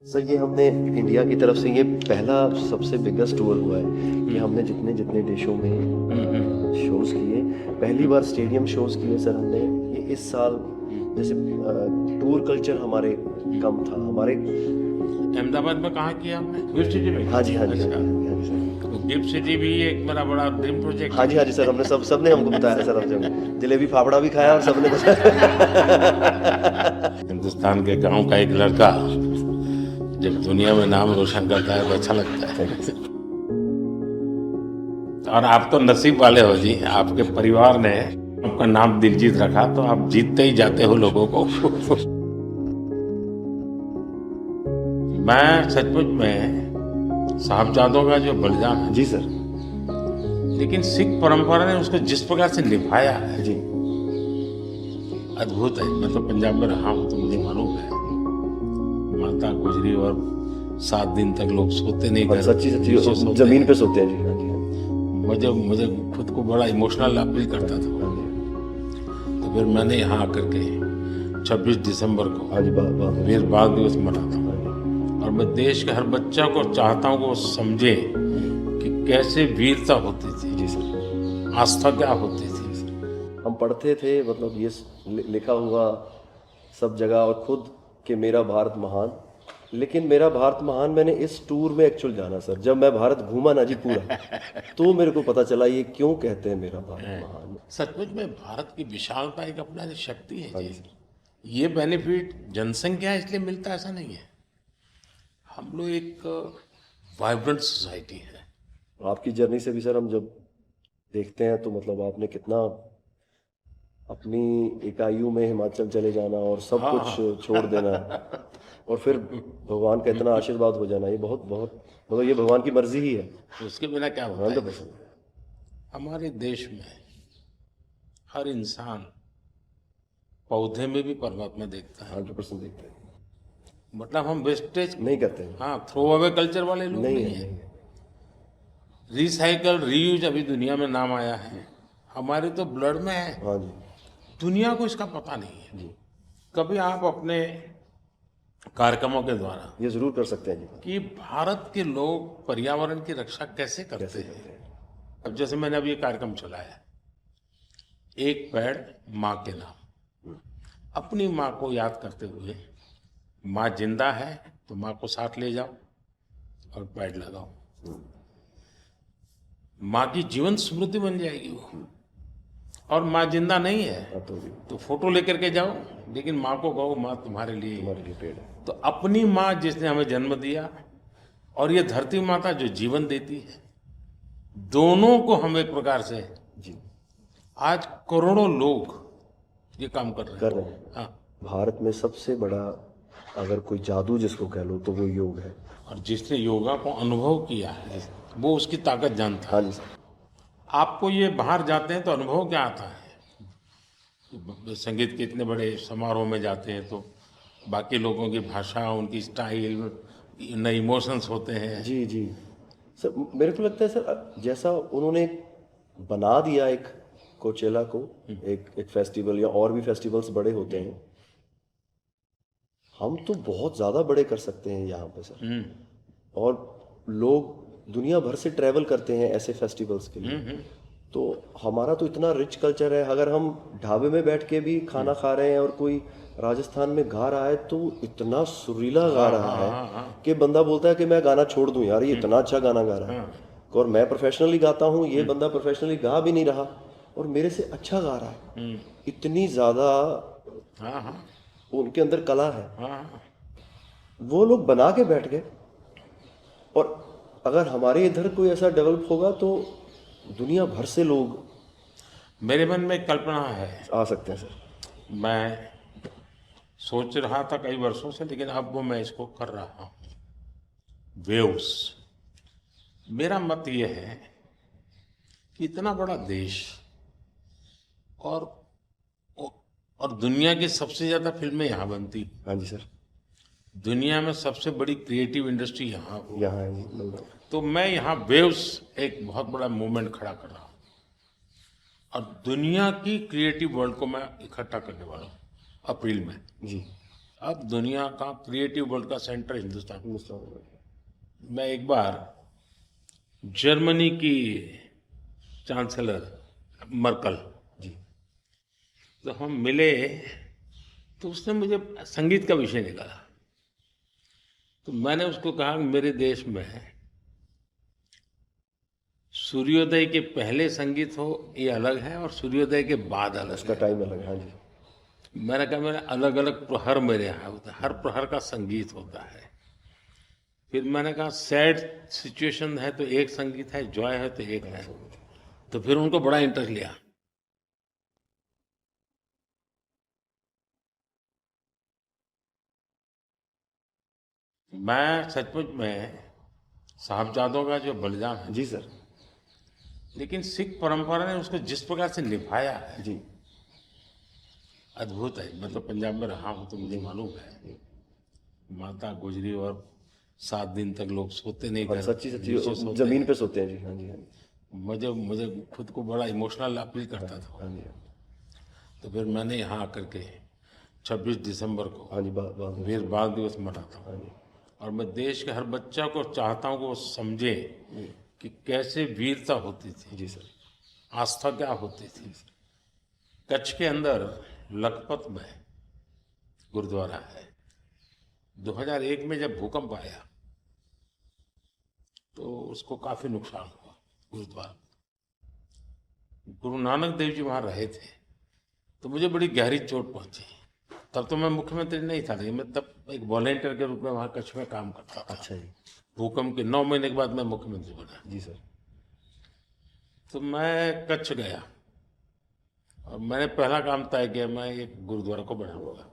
Sir ये हमने India की तरफ से ये पहला सबसे बिगेस्ट टूर हुआ है कि हमने जितने जितने देशों में शोज किए, पहली बार स्टेडियम शोज किए सर हमने। ये इस साल जैसे टूर कल्चर हमारे कम था हमारे। अहमदाबाद में कहाँ किया हमने? गिफ्ट सिटी में। हाँ जी हाँ जी हाँ अच्छा, जी हाँ जी सर। तो गिफ्ट सिटी भी एक मेरा बड़ा ड्रीम प्रोजेक्ट हाँ है। जी सर, हमने सबने हमको बताया सर, हमसे जलेबी फाफड़ा भी खाया और सबने बताया। हिंदुस्तान के गांव का एक लड़का जब दुनिया में नाम रोशन करता है तो अच्छा लगता है। और आप तो नसीब वाले हो जी, आपके परिवार ने आपका नाम दिलजीत रखा तो आप जीतते ही जाते हो लोगों को। मैं सचमुच में साहबजादों का जो बलिदान है, जी सर। लेकिन सिख परंपरा ने उसको जिस प्रकार से निभाया है, जी अद्भुत है। मैं तो पंजाब में रहा हूँ तो मुझे मालूम है, माता गुजरी और 7 दिन तक लोग सोते नहीं और घर, सच्ची नीचे सच्ची सोते जमीन हैं। पे सोते हैं जी। हाँ जी हाँ मुझे मुझे खुद को बड़ा इमोशनल अपील करता था। जी तो फिर मैंने यहाँ आकर के 26 दिसंबर को हाँ जी बहुत वीर बाल दिवस मनाता हूँ, हाँ जी। और मैं देश के हर बच्चा को चाहता हूँ कि वो समझे कि कैसे वीरता होती थी, जी सर। आस्था क्या होती थी। हम पढ़ते थे मतलब ये लिखा हुआ सब जगह और खुद कि मेरा भारत महान, लेकिन मेरा भारत महान मैंने इस टूर में एक्चुअल जाना सर। जब मैं भारत घूमा ना जी पूरा, तो मेरे को पता चला ये क्यों कहते हैं मेरा भारत महान। सचमुच में भारत की विशालता एक अपना शक्ति है हाँ जी। जी सर। ये बेनिफिट जनसंख्या इसलिए मिलता है ऐसा नहीं है, हम लोग एक वाइब्रेंट सोसाइटी है। आपकी जर्नी से भी सर हम जब देखते हैं तो मतलब आपने कितना अपनी इकाइयों में हिमाचल चले जाना और सब हाँ कुछ छोड़ देना और फिर भगवान का इतना आशीर्वाद हो जाना, ये बहुत बहुत मतलब ये भगवान की मर्जी ही है। उसके बिना क्या होता है। 100%। हमारे देश में हर इंसान पौधे में भी परमात्मा देखता है। 100% देखते हैं, मतलब हम वेस्टेज, नहीं करते हैं। हाँ, थ्रो अवे कल्चर वाले लोग नहीं नहीं है है। नहीं है। रिसाइकल रीयूज अभी दुनिया में नाम आया है, हमारे तो ब्लड में है। हाँ जी दुनिया को इसका पता नहीं है। जी, कभी आप अपने कार्यक्रमों के द्वारा ये जरूर कर सकते हैं जी। कि भारत के लोग पर्यावरण की रक्षा कैसे करते कैसे हैं। करते हैं। अब जैसे मैंने अभी ये कार्यक्रम चलाया, एक पेड़ माँ के नाम, अपनी माँ को याद करते हुए, माँ जिंदा है तो माँ को साथ ले जाओ और पेड़ लगाओ, माँ की जीवन स्मृति बन जाएगी वो। और माँ जिंदा नहीं है अब तो जी तो फोटो लेकर के जाओ, लेकिन माँ को कहो माँ तुम्हारे लिए। हमारे लिए पेड़ है। तो अपनी माँ जिसने हमें जन्म दिया और ये धरती माता जो जीवन देती है, दोनों को हम एक प्रकार से, जी आज करोड़ों लोग ये काम कर रहे कर हैं। रहे हैं। हाँ, भारत में सबसे बड़ा अगर कोई जादू जिसको कह लो तो वो योग है। और जिसने योगा को अनुभव किया है वो उसकी ताकत जानता हाँ है। जी सर। आपको ये बाहर जाते हैं तो अनुभव क्या आता है, संगीत के इतने बड़े समारोह में जाते हैं तो बाकी लोगों की भाषा, उनकी स्टाइल, नए इमोशंस होते हैं। जी जी सर, मेरे को लगता है सर जैसा उन्होंने बना दिया एक कोचेला को, एक फेस्टिवल या और भी फेस्टिवल्स बड़े होते हैं, हम तो बहुत ज़्यादा बड़े कर सकते हैं यहाँ पे सर। और लोग दुनिया भर से ट्रैवल करते हैं ऐसे फेस्टिवल्स के लिए। तो हमारा तो इतना रिच कल्चर है, अगर हम ढाबे में बैठ के भी खाना खा रहे हैं और कोई राजस्थान में गा रहा है तो इतना सुरीला गा रहा है कि बंदा बोलता है कि मैं गाना छोड़ दूं यार, ये इतना अच्छा गाना गा रहा है। और मैं प्रोफेशनली गाता हूँ, ये बंदा प्रोफेशनली गा भी नहीं रहा और मेरे से अच्छा गा रहा है। इतनी ज़्यादा हाँ हाँ उनके अंदर कला है। हाँ। वो लोग बना के बैठ गए, और अगर हमारे इधर कोई ऐसा डेवलप होगा तो दुनिया भर से लोग मेरे मन में एक कल्पना है, आ सकते हैं सर। मैं सोच रहा था कई वर्षों से, लेकिन अब वो मैं इसको कर रहा हूँ। वेव्स, मेरा मत ये है कि इतना बड़ा देश और और दुनिया की सबसे ज़्यादा फिल्में यहाँ बनती, हाँ जी सर। दुनिया में सबसे बड़ी क्रिएटिव इंडस्ट्री यहाँ हो, यहाँ है जी, no doubt। तो मैं यहाँ वेव्स एक बहुत बड़ा मूवमेंट खड़ा कर रहा हूँ और दुनिया की क्रिएटिव वर्ल्ड को मैं इकट्ठा करने वाला हूँ अप्रैल में। जी अब दुनिया का क्रिएटिव वर्ल्ड का सेंटर हिंदुस्तान। हिंदुस्तान में। मैं एक बार जर्मनी की चांसलर मर्कल, जी तो हम मिले, तो उसने मुझे संगीत का विषय निकाला। तो मैंने उसको कहा कि मेरे देश में सूर्योदय के पहले संगीत हो ये अलग है और सूर्योदय के बाद अलग उसका है। टाइम अलग है। हाँ जी। मैंने कहा मेरे अलग अलग प्रहर मेरे यहाँ होता है, हर प्रहर का संगीत होता है। फिर मैंने कहा सैड सिचुएशन है तो एक संगीत है, जॉय है तो एक है। तो फिर उनको बड़ा इंटरेस्ट लिया। मैं सचमुच में साहबजादों का जो बलिदान है, जी सर। लेकिन सिख परंपरा ने उसको जिस प्रकार से निभाया है, जी अद्भुत है। मैं तो पंजाब में रहा हूँ तो मुझे मालूम है। माता गुजरी और 7 दिन तक लोग सोते नहीं और थे, सच्ची नीचे सच्ची सोते जमीन हैं। पे सोते हैं जी। हाँ जी। हाँ जी। मुझे मुझे खुद को बड़ा इमोशनल अपील करता था। हाँ जी। तो फिर मैंने यहाँ आकर के 26 दिसंबर को हाँ जी। बाद वीर बाल दिवस मनाता हूँ। हाँ जी। और मैं देश के हर बच्चा को चाहता हूँ कि वो समझे कि कैसे वीरता होती थी, जी सर। आस्था क्या होती थी। कच्छ के अंदर लखपत में गुरुद्वारा है। 2001 में जब भूकंप आया तो उसको काफी नुकसान हुआ गुरुद्वारा। गुरु नानक देव जी वहाँ रहे थे, तो मुझे बड़ी गहरी चोट पहुंची। तब तो मैं मुख्यमंत्री नहीं था, लेकिन मैं तब एक वॉलेंटियर के रूप में वहाँ कच्छ में काम करता था। अच्छा जी। भूकंप के 9 महीने के बाद मैं मुख्यमंत्री बना। जी सर। तो मैं कच्छ गया और मैंने पहला काम तय किया, मैं एक गुरुद्वारा को बनाऊंगा।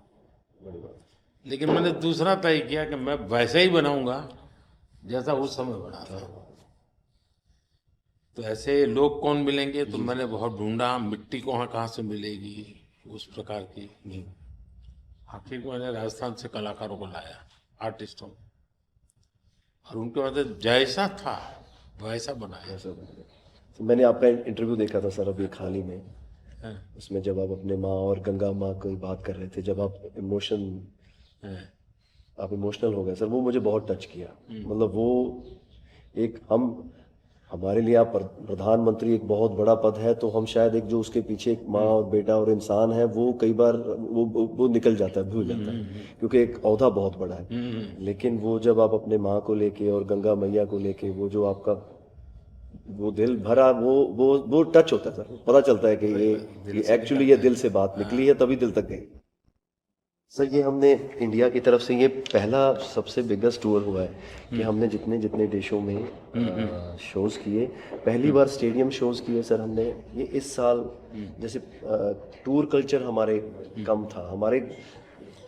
बड़ी बात। लेकिन मैंने दूसरा तय किया कि मैं वैसे ही बनाऊंगा जैसा उस समय बना था। तो ऐसे लोग कौन मिलेंगे, तो मैंने बहुत ढूंढा मिट्टी कहाँ से मिलेगी उस प्रकार की। आखिर में मैंने राजस्थान से कलाकारों को लाया, आर्टिस्टों, और उनके बाद जैसा था वैसा बनाया। ऐसा बन गया। तो मैंने आपका इंटरव्यू देखा था सर अभी हाल ही में। हाँ, उसमें जब आप अपने माँ और गंगा माँ की बात कर रहे थे, जब हाँ, आप इमोशनल हो गए सर, वो मुझे बहुत टच किया। मतलब वो एक हमारे लिए आप प्रधानमंत्री एक बहुत बड़ा पद है, तो हम शायद एक जो उसके पीछे एक माँ और बेटा और इंसान है, वो कई बार वो निकल जाता है, भूल जाता है, क्योंकि एक ओहदा बहुत बड़ा है। लेकिन वो जब आप अपने माँ को लेके और गंगा मैया को लेके, वो जो आपका वो दिल भरा, वो टच होता है सर। पता चलता है कि ये एक्चुअली ये दिल से बात निकली है, तभी दिल तक गई। सर ये हमने इंडिया की तरफ से ये पहला सबसे बिगेस्ट टूर हुआ है कि हमने जितने जितने देशों में शोज किए, पहली बार स्टेडियम शोज किए सर हमने। ये इस साल जैसे टूर कल्चर हमारे कम था हमारे।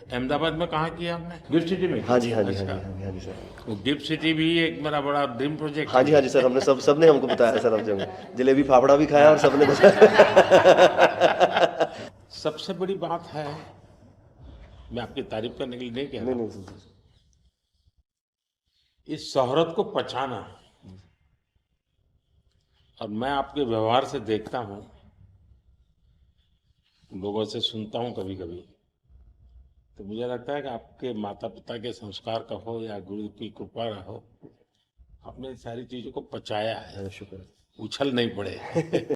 अहमदाबाद में कहाँ किया आपने? गिफ्ट सिटी में? हाँ जी। हाँ जी। अच्छा। हाँ जी। हाँ जी। हाँ जी सर। वो गिफ्ट सिटी भी एक मेरा बड़ा ड्रीम प्रोजेक्ट हाँ जी। हाँ जी सर। हमने सबने हमको बताया सर, हम जलेबी फाफड़ा भी खाया और सबने बताया। सबसे बड़ी बात है, मैं आपकी तारीफ करने के लिए नहीं कह रहा, नहीं सर। इस शोहरत को पछाना। और मैं आपके व्यवहार से देखता हूँ, लोगों से सुनता हूँ कभी कभी, तो मुझे लगता है कि आपके माता पिता के संस्कार का हो या गुरु की कृपा का हो, आपने सारी चीजों को पचाया है, शुक्र। उछल नहीं पड़े।